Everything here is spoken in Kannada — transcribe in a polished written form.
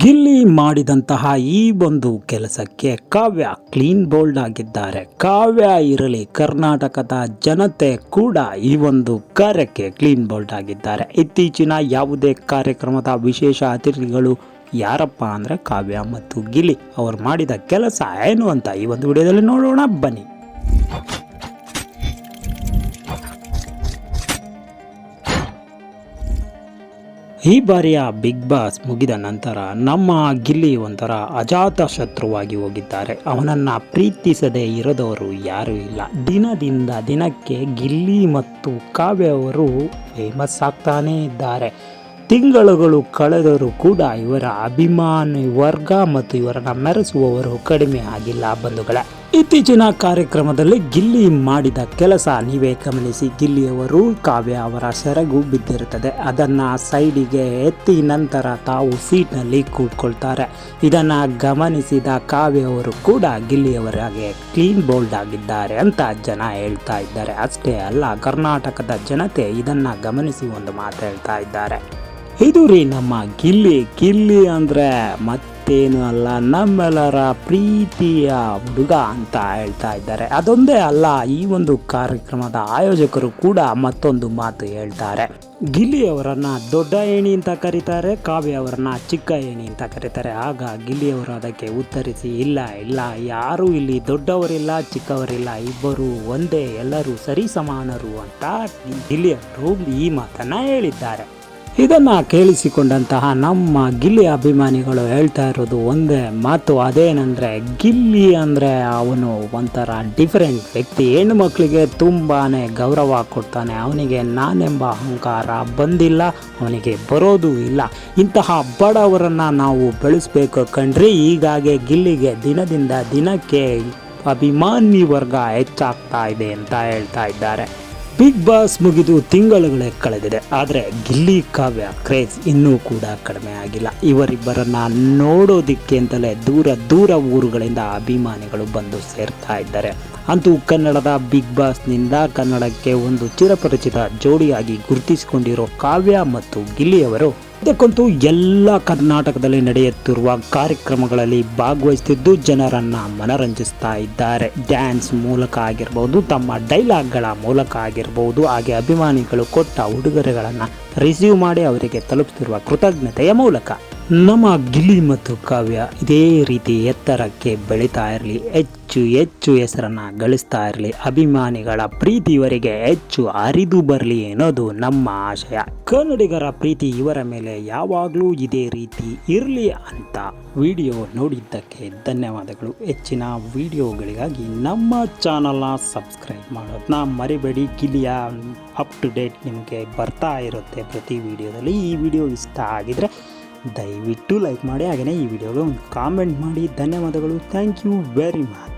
ಗಿಲ್ಲಿ ಮಾಡಿದಂತಹ ಈ ಒಂದು ಕೆಲಸಕ್ಕೆ ಕಾವ್ಯ ಕ್ಲೀನ್ ಬೋಲ್ಡ್ ಆಗಿದ್ದಾರೆ. ಕಾವ್ಯ ಇರಲಿ, ಕರ್ನಾಟಕದ ಜನತೆ ಕೂಡ ಈ ಒಂದು ಕಾರ್ಯಕ್ಕೆ ಕ್ಲೀನ್ ಬೋಲ್ಡ್ ಆಗಿದ್ದಾರೆ. ಇತ್ತೀಚಿನ ಯಾವುದೇ ಕಾರ್ಯಕ್ರಮದ ವಿಶೇಷ ಅತಿಥಿಗಳು ಯಾರಪ್ಪ ಅಂದರೆ ಕಾವ್ಯ ಮತ್ತು ಗಿಲ್ಲಿ. ಅವರು ಮಾಡಿದ ಕೆಲಸ ಏನು ಅಂತ ಈ ಒಂದು ವಿಡಿಯೋದಲ್ಲಿ ನೋಡೋಣ ಬನ್ನಿ. ಈ ಬಾರಿಯ ಬಿಗ್ ಬಾಸ್ ಮುಗಿದ ನಂತರ ನಮ್ಮ ಗಿಲ್ಲಿ ಒಂಥರ ಅಜಾತ ಶತ್ರುವಾಗಿ ಹೋಗಿದ್ದಾರೆ. ಅವನನ್ನು ಪ್ರೀತಿಸದೇ ಇರದವರು ಯಾರೂ ಇಲ್ಲ. ದಿನದಿಂದ ದಿನಕ್ಕೆ ಗಿಲ್ಲಿ ಮತ್ತು ಕಾವ್ಯ ಅವರು ಫೇಮಸ್ ಆಗ್ತಾನೇ ಇದ್ದಾರೆ. ತಿಂಗಳುಗಳು ಕಳೆದರೂ ಕೂಡ ಇವರ ಅಭಿಮಾನಿ ವರ್ಗ ಮತ್ತು ಇವರನ್ನು ಮೆರೆಸುವವರು ಕಡಿಮೆ ಆಗಿಲ್ಲ ಬಂಧುಗಳೇ. ಇತ್ತೀಚಿನ ಕಾರ್ಯಕ್ರಮದಲ್ಲಿ ಗಿಲ್ಲಿ ಮಾಡಿದ ಕೆಲಸ ನೀವೇ ಗಮನಿಸಿ. ಗಿಲ್ಲಿಯವರು ಕಾವ್ಯ ಅವರ ಸೆರಗು ಬಿದ್ದಿರುತ್ತದೆ, ಅದನ್ನು ಸೈಡಿಗೆ ಎತ್ತಿ ನಂತರ ತಾವು ಸೀಟ್ನಲ್ಲಿ ಕೂತ್ಕೊಳ್ತಾರೆ. ಇದನ್ನು ಗಮನಿಸಿದ ಕಾವ್ಯ ಅವರು ಕೂಡ ಗಿಲ್ಲಿಯವರಿಗೆ ಕ್ಲೀನ್ ಬೋಲ್ಡ್ ಆಗಿದ್ದಾರೆ ಅಂತ ಜನ ಹೇಳ್ತಾ ಇದ್ದಾರೆ. ಅಷ್ಟೇ ಅಲ್ಲ, ಕರ್ನಾಟಕದ ಜನತೆ ಇದನ್ನು ಗಮನಿಸಿ ಒಂದು ಮಾತು ಹೇಳ್ತಾ ಇದ್ದಾರೆ. ಇದು ರೀ ನಮ್ಮ ಗಿಲ್ಲಿ ಅಂದರೆ ಮತ್ತೇನು ಅಲ್ಲ, ನಮ್ಮೆಲ್ಲರ ಪ್ರೀತಿಯ ಹುಡುಗ ಅಂತ ಹೇಳ್ತಾ ಇದ್ದಾರೆ. ಅದೊಂದೇ ಅಲ್ಲ, ಈ ಒಂದು ಕಾರ್ಯಕ್ರಮದ ಆಯೋಜಕರು ಕೂಡ ಮತ್ತೊಂದು ಮಾತು ಹೇಳ್ತಾರೆ. ಗಿಲ್ಲಿಯವರನ್ನು ದೊಡ್ಡ ಏಣಿ ಅಂತ ಕರೀತಾರೆ, ಕಾವ್ಯ ಅವರನ್ನ ಚಿಕ್ಕ ಏಣಿ ಅಂತ ಕರೀತಾರೆ. ಆಗ ಗಿಲ್ಲಿಯವರು ಅದಕ್ಕೆ ಉತ್ತರಿಸಿ, ಇಲ್ಲ ಯಾರೂ ಇಲ್ಲಿ ದೊಡ್ಡವರಿಲ್ಲ ಚಿಕ್ಕವರಿಲ್ಲ, ಇಬ್ಬರು ಒಂದೇ, ಎಲ್ಲರೂ ಸರಿ ಸಮಾನರು ಅಂತ ಗಿಲ್ಲಿಯವರು ಈ ಮಾತನ್ನು ಹೇಳಿದ್ದಾರೆ. ಇದನ್ನು ಕೇಳಿಸಿಕೊಂಡಂತಹ ನಮ್ಮ ಗಿಲ್ಲಿ ಅಭಿಮಾನಿಗಳು ಹೇಳ್ತಾ ಇರೋದು ಒಂದೇ ಮಾತು, ಅದೇನೆಂದರೆ ಗಿಲ್ಲಿ ಅಂದರೆ ಅವನು ಒಂಥರ ಡಿಫರೆಂಟ್ ವ್ಯಕ್ತಿ. ಹೆಣ್ಣು ಮಕ್ಕಳಿಗೆ ತುಂಬಾ ಗೌರವ ಕೊಡ್ತಾನೆ. ಅವನಿಗೆ ನಾನೆಂಬ ಅಹಂಕಾರ ಬಂದಿಲ್ಲ, ಅವನಿಗೆ ಬರೋದು ಇಲ್ಲ. ಇಂತಹ ಬಡವರನ್ನು ನಾವು ಬೆಳೆಸಬೇಕು ಕಣ್ರಿ. ಹೀಗಾಗಿ ಗಿಲ್ಲಿಗೆ ದಿನದಿಂದ ದಿನಕ್ಕೆ ಅಭಿಮಾನಿ ವರ್ಗ ಹೆಚ್ಚಾಗ್ತಾ ಇದೆ ಅಂತ ಹೇಳ್ತಾ ಇದ್ದಾರೆ. ಬಿಗ್ ಬಾಸ್ ಮುಗಿದು ತಿಂಗಳುಗಳೇ ಕಳೆದಿದೆ, ಆದರೆ ಗಿಲ್ಲಿ ಕಾವ್ಯ ಕ್ರೇಜ್ ಇನ್ನೂ ಕೂಡ ಕಡಿಮೆ ಆಗಿಲ್ಲ. ಇವರಿಬ್ಬರನ್ನ ನೋಡೋದಿಕ್ಕೆ ಅಂತಲೇ ದೂರ ಊರುಗಳಿಂದ ಅಭಿಮಾನಿಗಳು ಬಂದು ಸೇರ್ತಾ ಇದ್ದಾರೆ. ಅಂತೂ ಕನ್ನಡದ ಬಿಗ್ ಬಾಸ್ನಿಂದ ಕನ್ನಡಕ್ಕೆ ಒಂದು ಚಿರಪರಿಚಿತ ಜೋಡಿಯಾಗಿ ಗುರುತಿಸಿಕೊಂಡಿರೋ ಕಾವ್ಯ ಮತ್ತು ಗಿಲ್ಲಿಯವರು ಇದಕ್ಕಂತೂ ಎಲ್ಲ ಕರ್ನಾಟಕದಲ್ಲಿ ನಡೆಯುತ್ತಿರುವ ಕಾರ್ಯಕ್ರಮಗಳಲ್ಲಿ ಭಾಗವಹಿಸುತ್ತಿದ್ದು ಜನರನ್ನು ಮನರಂಜಿಸ್ತಾ ಇದ್ದಾರೆ. ಡ್ಯಾನ್ಸ್ ಮೂಲಕ ಆಗಿರ್ಬೋದು, ತಮ್ಮ ಡೈಲಾಗ್ಗಳ ಮೂಲಕ ಆಗಿರ್ಬೋದು, ಹಾಗೆ ಅಭಿಮಾನಿಗಳು ಕೊಟ್ಟ ಉಡುಗೊರೆಗಳನ್ನು ರಿಸೀವ್ ಮಾಡಿ ಅವರಿಗೆ ತಲುಪುತ್ತಿರುವ ಕೃತಜ್ಞತೆಯ ಮೂಲಕ ನಮ್ಮ ಗಿಲ್ಲಿ ಮತ್ತು ಕಾವ್ಯ ಇದೇ ರೀತಿ ಎತ್ತರಕ್ಕೆ ಬೆಳೀತಾ ಇರಲಿ, ಹೆಚ್ಚು ಹೆಸರನ್ನು ಗಳಿಸ್ತಾ ಇರಲಿ, ಅಭಿಮಾನಿಗಳ ಪ್ರೀತಿ ಇವರಿಗೆ ಹೆಚ್ಚು ಹರಿದು ಬರಲಿ ಅನ್ನೋದು ನಮ್ಮ ಆಶಯ. ಕನ್ನಡಿಗರ ಪ್ರೀತಿ ಇವರ ಮೇಲೆ ಯಾವಾಗಲೂ ಇದೇ ರೀತಿ ಇರಲಿ ಅಂತ ವಿಡಿಯೋ ನೋಡಿದ್ದಕ್ಕೆ ಧನ್ಯವಾದಗಳು. ಹೆಚ್ಚಿನ ವಿಡಿಯೋಗಳಿಗಾಗಿ ನಮ್ಮ ಚಾನಲ್ನ ಸಬ್ಸ್ಕ್ರೈಬ್ ಮಾಡೋದನ್ನ ಮರಿಬೇಡಿ. ಗಿಲ್ಲಿಯ ಅಪ್ ಟು ಡೇಟ್ ನಿಮಗೆ ಬರ್ತಾ ಇರುತ್ತೆ ಪ್ರತಿ ವಿಡಿಯೋದಲ್ಲಿ. ಈ ವಿಡಿಯೋ ಇಷ್ಟ ಆಗಿದರೆ ದಯವಿಟ್ಟು ಲೈಕ್ ಮಾಡಿ, ಹಾಗೆಯೇ ಈ ವಿಡಿಯೋಗೆ ಒಂದು ಕಾಮೆಂಟ್ ಮಾಡಿ. ಧನ್ಯವಾದಗಳು. Thank you very much.